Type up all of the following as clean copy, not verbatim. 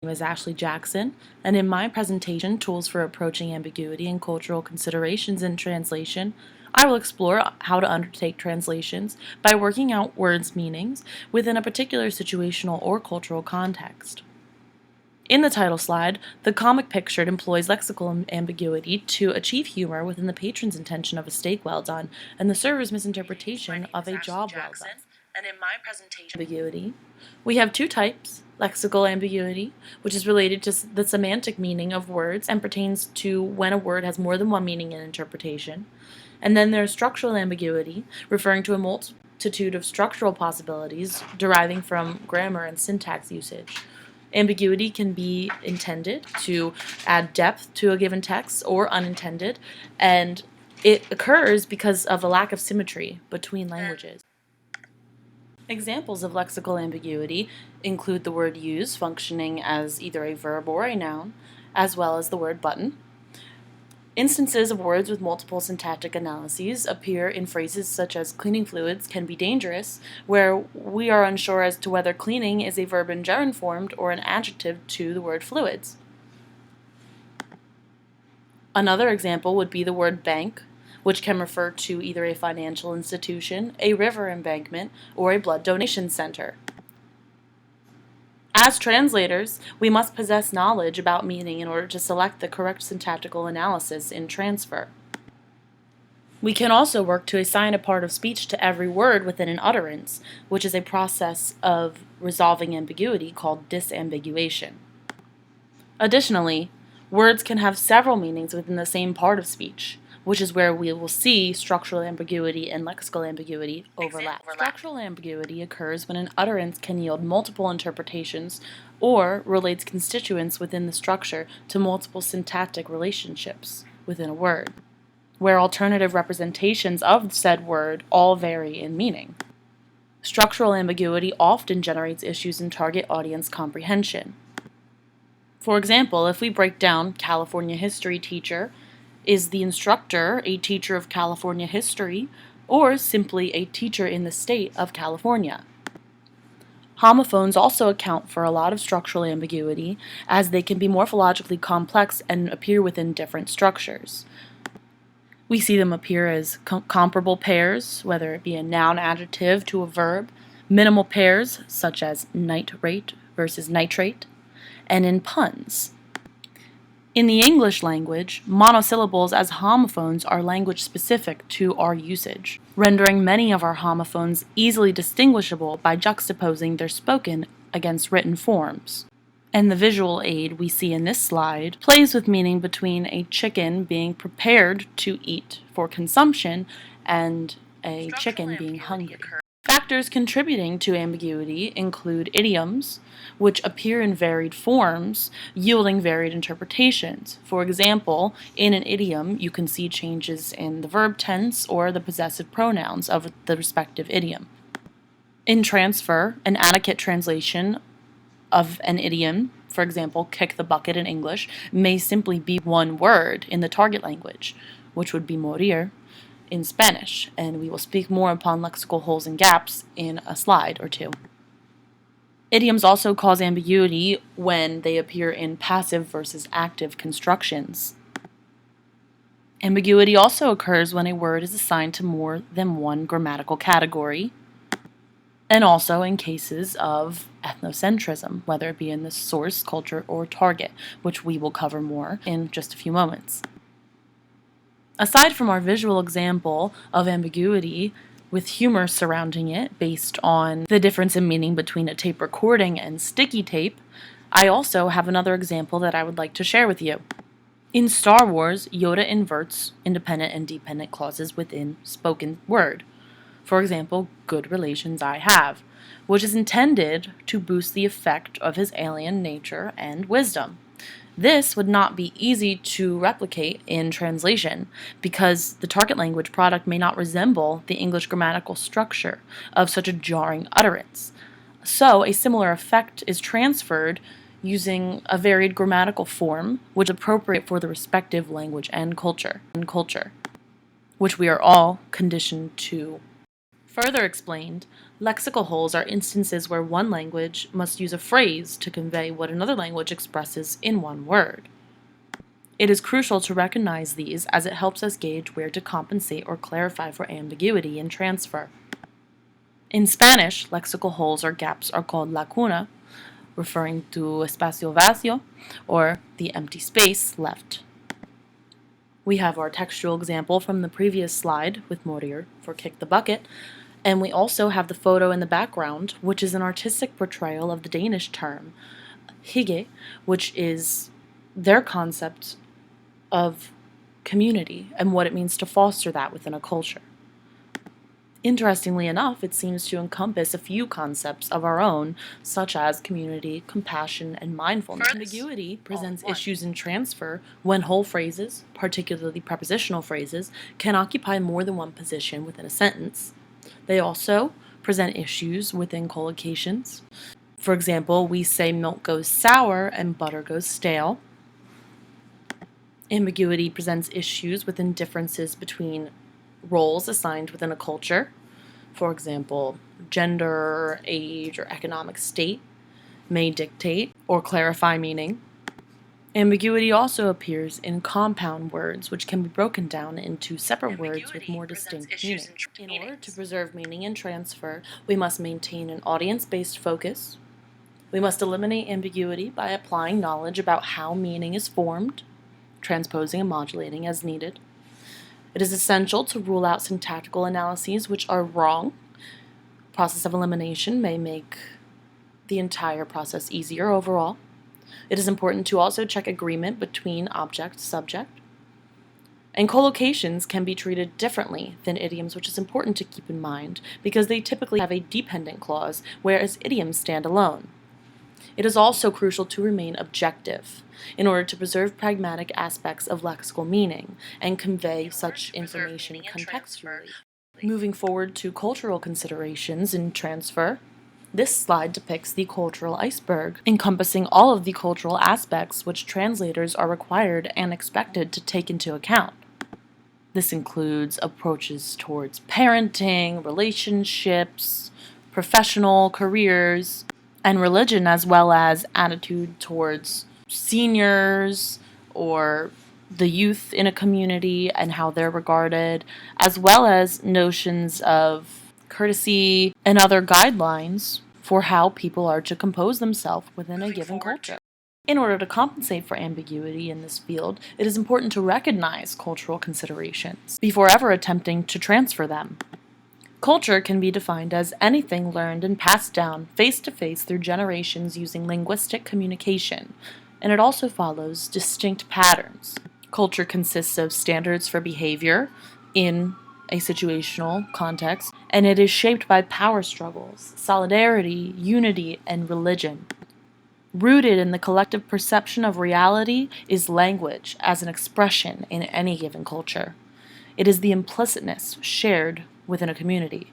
name is Ashley Jackson, and in my presentation, Tools for Approaching Ambiguity and Cultural Considerations in Translation, I will explore how to undertake translations by working out words' meanings within a particular situational or cultural context. In the title slide, the comic pictured employs lexical ambiguity to achieve humor within the patron's intention of a steak well done and the server's misinterpretation of a job well done. And in my presentation, ambiguity, we have two types: lexical ambiguity, which is related to the semantic meaning of words and pertains to when a word has more than one meaning in interpretation. And then there's structural ambiguity, referring to a multitude of structural possibilities deriving from grammar and syntax usage. Ambiguity can be intended to add depth to a given text or unintended, and it occurs because of a lack of symmetry between languages. Examples of lexical ambiguity include the word use functioning as either a verb or a noun, as well as the word button. Instances of words with multiple syntactic analyses appear in phrases such as cleaning fluids can be dangerous, where we are unsure as to whether cleaning is a verb in gerund form or an adjective to the word fluids. Another example would be the word bank, which can refer to either a financial institution, a river embankment, or a blood donation center. As translators, we must possess knowledge about meaning in order to select the correct syntactical analysis in transfer. We can also work to assign a part of speech to every word within an utterance, which is a process of resolving ambiguity called disambiguation. Additionally, words can have several meanings within the same part of speech, which is where we will see structural ambiguity and lexical ambiguity overlap. Structural ambiguity occurs when an utterance can yield multiple interpretations or relates constituents within the structure to multiple syntactic relationships within a word, where alternative representations of said word all vary in meaning. Structural ambiguity often generates issues in target audience comprehension. For example, if we break down California history teacher, is the instructor a teacher of California history, or simply a teacher in the state of California? Homophones also account for a lot of structural ambiguity, as they can be morphologically complex and appear within different structures. We see them appear as comparable pairs, whether it be a noun adjective to a verb, minimal pairs, such as nitrate versus nitrate, and in puns. In the English language, monosyllables as homophones are language-specific to our usage, rendering many of our homophones easily distinguishable by juxtaposing their spoken against written forms. And the visual aid we see in this slide plays with meaning between a chicken being prepared to eat for consumption and a chicken being hungry. Factors contributing to ambiguity include idioms, which appear in varied forms, yielding varied interpretations. For example, in an idiom, you can see changes in the verb tense or the possessive pronouns of the respective idiom. In transfer, an adequate translation of an idiom, for example, kick the bucket in English, may simply be one word in the target language, which would be morir in Spanish, and we will speak more upon lexical holes and gaps in a slide or two. Idioms also cause ambiguity when they appear in passive versus active constructions. Ambiguity also occurs when a word is assigned to more than one grammatical category, and also in cases of ethnocentrism, whether it be in the source, culture, or target, which we will cover more in just a few moments. Aside from our visual example of ambiguity with humor surrounding it based on the difference in meaning between a tape recording and sticky tape, I also have another example that I would like to share with you. In Star Wars, Yoda inverts independent and dependent clauses within spoken word. For example, good relations I have, which is intended to boost the effect of his alien nature and wisdom. This would not be easy to replicate in translation because the target language product may not resemble the English grammatical structure of such a jarring utterance. So a similar effect is transferred using a varied grammatical form which is appropriate for the respective language and culture, which we are all conditioned to. Further explained, Lexical holes are instances where one language must use a phrase to convey what another language expresses in one word. It is crucial to recognize these as it helps us gauge where to compensate or clarify for ambiguity in transfer. In Spanish, lexical holes or gaps are called lacuna, referring to espacio vacío, or the empty space left. We have our textual example from the previous slide with Morier for Kick the Bucket, and we also have the photo in the background, which is an artistic portrayal of the Danish term hygge, which is their concept of community and what it means to foster that within a culture. Interestingly enough, it seems to encompass a few concepts of our own, such as community, compassion, and mindfulness. Ambiguity presents issues in transfer when whole phrases, particularly prepositional phrases, can occupy more than one position within a sentence. They also present issues within collocations. For example, we say milk goes sour and butter goes stale. Ambiguity presents issues within differences between roles assigned within a culture. For example, gender, age, or economic state may dictate or clarify meaning. Ambiguity also appears in compound words, which can be broken down into separate words with more distinct meaning. In order to preserve meaning and transfer, we must maintain an audience-based focus. We must eliminate ambiguity by applying knowledge about how meaning is formed, transposing and modulating as needed. It is essential to rule out syntactical analyses which are wrong. Process of elimination may make the entire process easier overall. It is important to also check agreement between object-subject. And collocations can be treated differently than idioms, which is important to keep in mind because they typically have a dependent clause, whereas idioms stand alone. It is also crucial to remain objective in order to preserve pragmatic aspects of lexical meaning and convey such information contextually. Moving forward to cultural considerations in transfer, this slide depicts the cultural iceberg, encompassing all of the cultural aspects which translators are required and expected to take into account. This includes approaches towards parenting, relationships, professional careers, and religion, as well as attitude towards seniors or the youth in a community and how they're regarded, as well as notions of courtesy and other guidelines for how people are to compose themselves within a given culture. In order to compensate for ambiguity in this field, it is important to recognize cultural considerations before ever attempting to transfer them. Culture can be defined as anything learned and passed down face-to-face through generations using linguistic communication, and it also follows distinct patterns. Culture consists of standards for behavior in a situational context, and it is shaped by power struggles, solidarity, unity, and religion. Rooted in the collective perception of reality is language as an expression in any given culture. It is the implicitness shared within a community.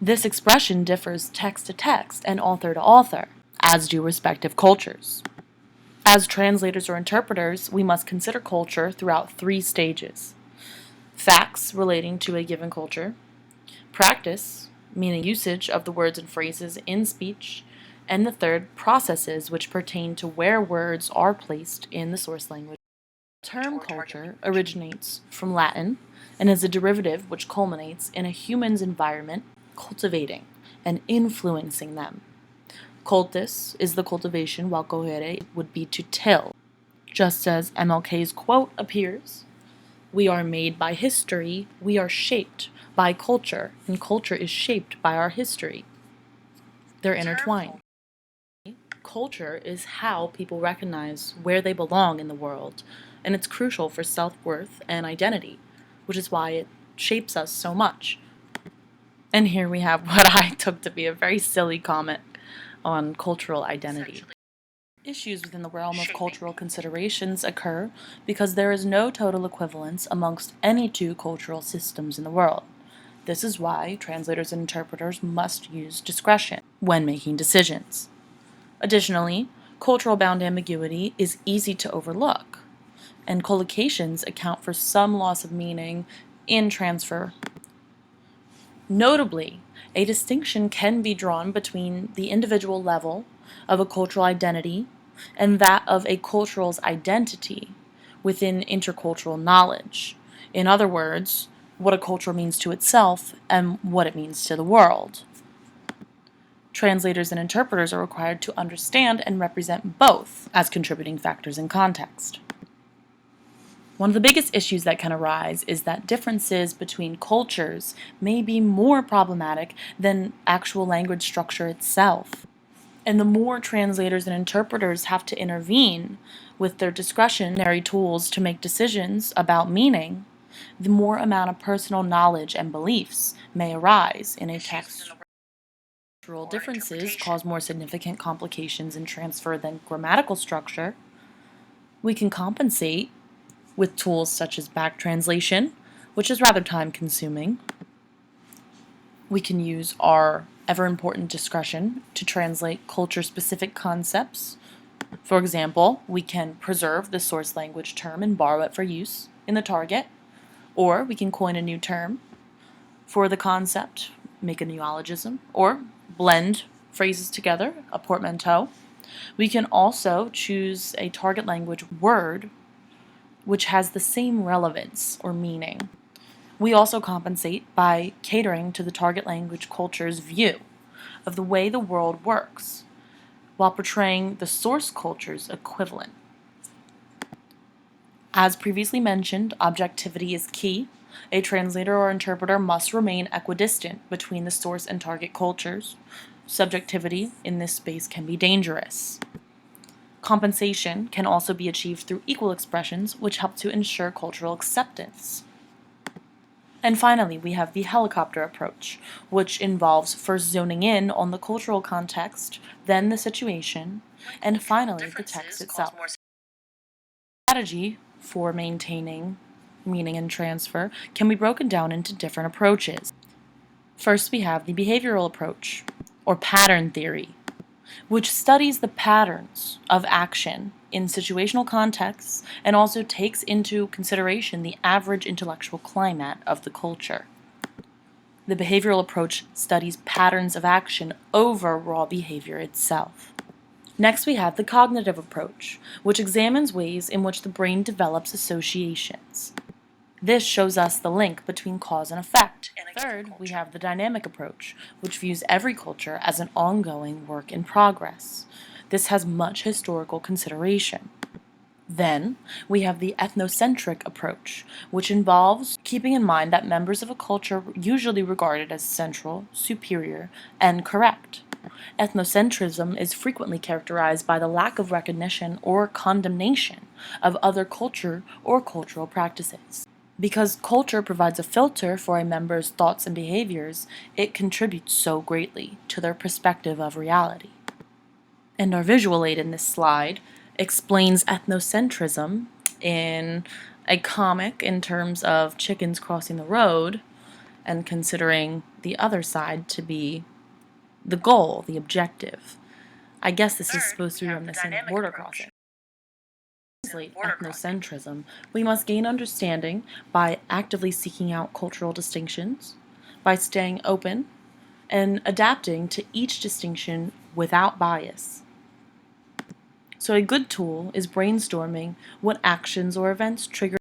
This expression differs text to text and author to author, as do respective cultures. As translators or interpreters, we must consider culture throughout 3 stages: facts relating to a given culture, practice, meaning usage of the words and phrases in speech, and the third, processes, which pertain to where words are placed in the source language. The term culture originates from Latin and is a derivative which culminates in a human's environment cultivating and influencing them. Cultus is the cultivation, while cohere would be to till. Just as MLK's quote appears, "We are made by history, we are shaped by culture, and culture is shaped by our history." They're intertwined. Culture is how people recognize where they belong in the world, and it's crucial for self-worth and identity, which is why it shapes us so much. And here we have what I took to be a very silly comment on cultural identity. Issues within the realm of cultural considerations occur because there is no total equivalence amongst any 2 cultural systems in the world. This is why translators and interpreters must use discretion when making decisions. Additionally, cultural-bound ambiguity is easy to overlook, and collocations account for some loss of meaning in transfer. Notably, a distinction can be drawn between the individual level of a cultural identity and that of a cultural's identity within intercultural knowledge. In other words, what a culture means to itself and what it means to the world. Translators and interpreters are required to understand and represent both as contributing factors in context. One of the biggest issues that can arise is that differences between cultures may be more problematic than actual language structure itself. And the more translators and interpreters have to intervene with their discretionary tools to make decisions about meaning, the more amount of personal knowledge and beliefs may arise in a text. Cultural differences cause more significant complications in transfer than grammatical structure. We can compensate with tools such as back translation, which is rather time-consuming. We can use our ever-important discretion to translate culture-specific concepts. For example, we can preserve the source language term and borrow it for use in the target, or we can coin a new term for the concept, make a neologism, or blend phrases together, a portmanteau. We can also choose a target language word which has the same relevance or meaning. We also compensate by catering to the target language culture's view of the way the world works, while portraying the source culture's equivalent. As previously mentioned, objectivity is key. A translator or interpreter must remain equidistant between the source and target cultures. Subjectivity in this space can be dangerous. Compensation can also be achieved through equal expressions, which help to ensure cultural acceptance. And finally, we have the helicopter approach, which involves first zoning in on the cultural context, then the situation, and finally the text itself. Strategy for maintaining meaning and transfer can be broken down into different approaches. First, we have the behavioral approach, or pattern theory, which studies the patterns of action in situational contexts and also takes into consideration the average intellectual climate of the culture. The behavioral approach studies patterns of action over raw behavior itself. Next, we have the cognitive approach, which examines ways in which the brain develops associations. This shows us the link between cause and effect. Third, we have the dynamic approach, which views every culture as an ongoing work in progress. This has much historical consideration. Then, we have the ethnocentric approach, which involves keeping in mind that members of a culture are usually regarded as central, superior, and correct. Ethnocentrism is frequently characterized by the lack of recognition or condemnation of other culture or cultural practices. Because culture provides a filter for a member's thoughts and behaviors, it contributes so greatly to their perspective of reality. And our visual aid in this slide explains ethnocentrism in a comic in terms of chickens crossing the road and considering the other side to be the goal, the objective. I guess this is supposed to be reminiscent of border crossing. To translate ethnocentrism, we must gain understanding by actively seeking out cultural distinctions, by staying open, and adapting to each distinction without bias. So a good tool is brainstorming what actions or events trigger